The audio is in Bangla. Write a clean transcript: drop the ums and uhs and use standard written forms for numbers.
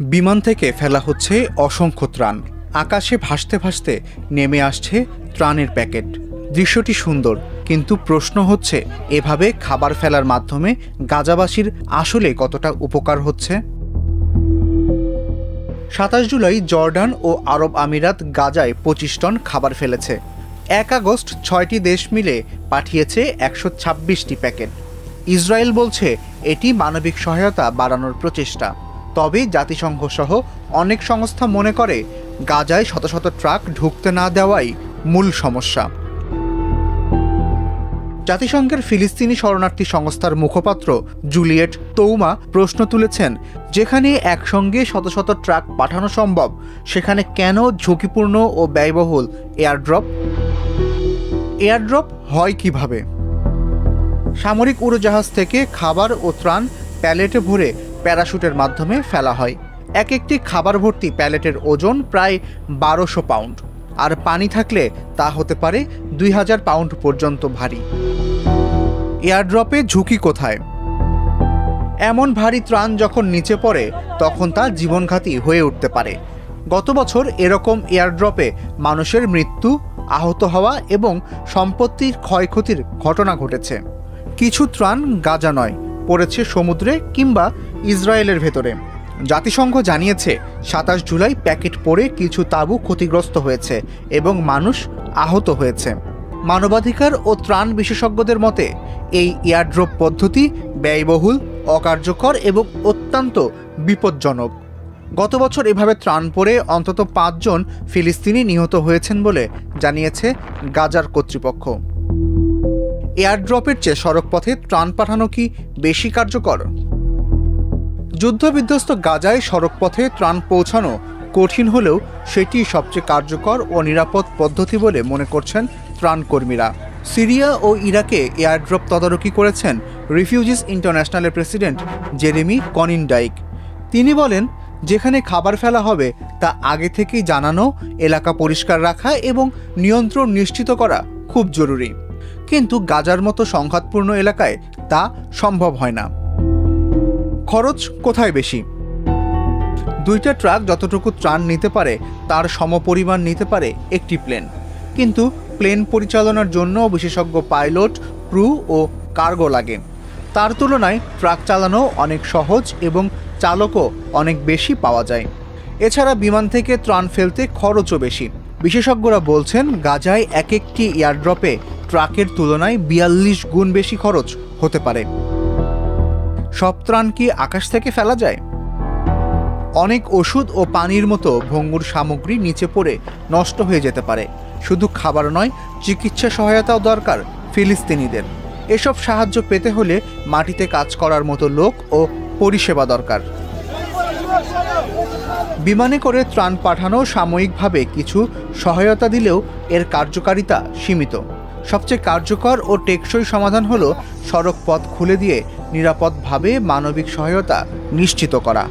বিমান থেকে ফেলা হচ্ছে অসংখ্য ত্রাণ। আকাশে ভাসতে ভাসতে নেমে আসছে ত্রাণের প্যাকেট। দৃশ্যটি সুন্দর, কিন্তু প্রশ্ন হচ্ছে এভাবে খাবার ফেলার মাধ্যমে গাজাবাসীর আসলে কতটা উপকার হচ্ছে। ২৭ জুলাই জর্ডান ও আরব আমিরাত গাজায় ২৫ টন খাবার ফেলেছে। ১ আগস্ট ৬টি দেশ মিলে পাঠিয়েছে ১২৬টি প্যাকেট। ইসরায়েল বলছে এটি মানবিক সহায়তা বাড়ানোর প্রচেষ্টা। তবে জাতিসংঘ সহ অনেক সংস্থা মনে করে গাজায় শত শত ট্রাক ঢুকতে না দেওয়াই মূল সমস্যা। জাতিসংঘের ফিলিস্তিনি শরণার্থী সংস্থার মুখপাত্র জুলিয়েট তৌমা প্রশ্ন তুলেছেন, যেখানে একসঙ্গে শত শত ট্রাক পাঠানো সম্ভব, সেখানে কেন ঝুঁকিপূর্ণ ও ব্যয়বহুল এয়ারড্রপ হয় কিভাবে? সামরিক উড়োজাহাজ থেকে খাবার ও ত্রাণ প্যালেটে ভরে প্যারাশুটের মাধ্যমে ফেলা হয়। এক একটি খাবার ভর্তি প্যালেটের ওজন প্রায় ১২০০ পাউন্ড, আর পানি থাকলে তা হতে পারে ২০০০ পাউন্ড পর্যন্ত ভারী। এয়ারড্রপে ঝুঁকি কোথায়? এমন ভারী ত্রাণ যখন নিচে পড়ে তখন তা জীবনঘাতী হয়ে উঠতে পারে। গত বছর এরকম এয়ারড্রপে মানুষের মৃত্যু, আহত হওয়া এবং সম্পত্তির ক্ষয়ক্ষতির ঘটনা ঘটেছে। কিছু ত্রাণ গাজা নয়, পড়েছে সমুদ্রে কিংবা ইসরায়েলের ভেতরে। জাতিসংঘ জানিয়েছে ২৭ জুলাই প্যাকেট পড়ে কিছু তাঁবু ক্ষতিগ্রস্ত হয়েছে এবং মানুষ আহত হয়েছে। মানবাধিকার ও ত্রাণ বিশেষজ্ঞদের মতে এই এয়ারড্রপ পদ্ধতি ব্যয়বহুল, অকার্যকর এবং অত্যন্ত বিপজ্জনক। গত বছর এভাবে ত্রাণ পড়ে অন্তত ৫ জন ফিলিস্তিনি নিহত হয়েছেন বলে জানিয়েছে গাজার কর্তৃপক্ষ। এয়ারড্রপের চেয়ে সড়কপথে ত্রাণ পাঠানো কি বেশি কার্যকর? যুদ্ধবিধ্বস্ত গাজায় সড়কপথে ত্রাণ পৌঁছানো কঠিন হলেও সেটি সবচেয়ে কার্যকর ও নিরাপদ পদ্ধতি বলে মনে করছেন ত্রাণকর্মীরা। সিরিয়া ও ইরাকে এয়ারড্রপ তদারকি করেছেন রিফিউজিস ইন্টারন্যাশনালের প্রেসিডেন্ট জেরেমি কনিনডাইক। তিনি বলেন, যেখানে খাবার ফেলা হবে তা আগে থেকেই জানানো, এলাকা পরিষ্কার রাখা এবং নিয়ন্ত্রণ নিশ্চিত করা খুব জরুরি। কিন্তু গাজার মতো সংঘাতপূর্ণ এলাকায় তা সম্ভব হয় না। খরচ কোথায় বেশি? ২টা ট্রাক যতটুকু ত্রাণ নিতে পারে তার সমপরিমাণ নিতে পারে একটি প্লেন। কিন্তু প্লেন পরিচালনার জন্য বিশেষজ্ঞ পাইলট, ক্রু ও কার্গো লাগে। তার তুলনায় ট্রাক চালানো অনেক সহজ এবং চালকও অনেক বেশি পাওয়া যায়। এছাড়া বিমান থেকে ত্রাণ ফেলতে খরচও বেশি। বিশেষজ্ঞরা বলছেন গাজায় এক একটি এয়ারড্রপে ট্রাকের তুলনায় ৪২ গুণ বেশি খরচ হতে পারে। সব ত্রাণ কি আকাশ থেকে ফেলা যায়? অনেক ওষুধ ও পানির মতো ভঙ্গুর সামগ্রী নিচে পড়ে নষ্ট হয়ে যেতে পারে। শুধু খাবার নয়, চিকিৎসা সহায়তাও দরকার ফিলিস্তিনিদের। এসব সাহায্য পেতে হলে মাটিতে কাজ করার মতো লোক ও পরিষেবা দরকার। বিমানে করে ত্রাণ পাঠানো সাময়িকভাবে কিছু সহায়তা দিলেও এর কার্যকারিতা সীমিত। সবচেয়ে কার্যকর ও টেকসই সমাধান হলো সড়ক পথ খুলে দিয়ে নিরাপদভাবে মানবিক সহায়তা নিশ্চিত করা।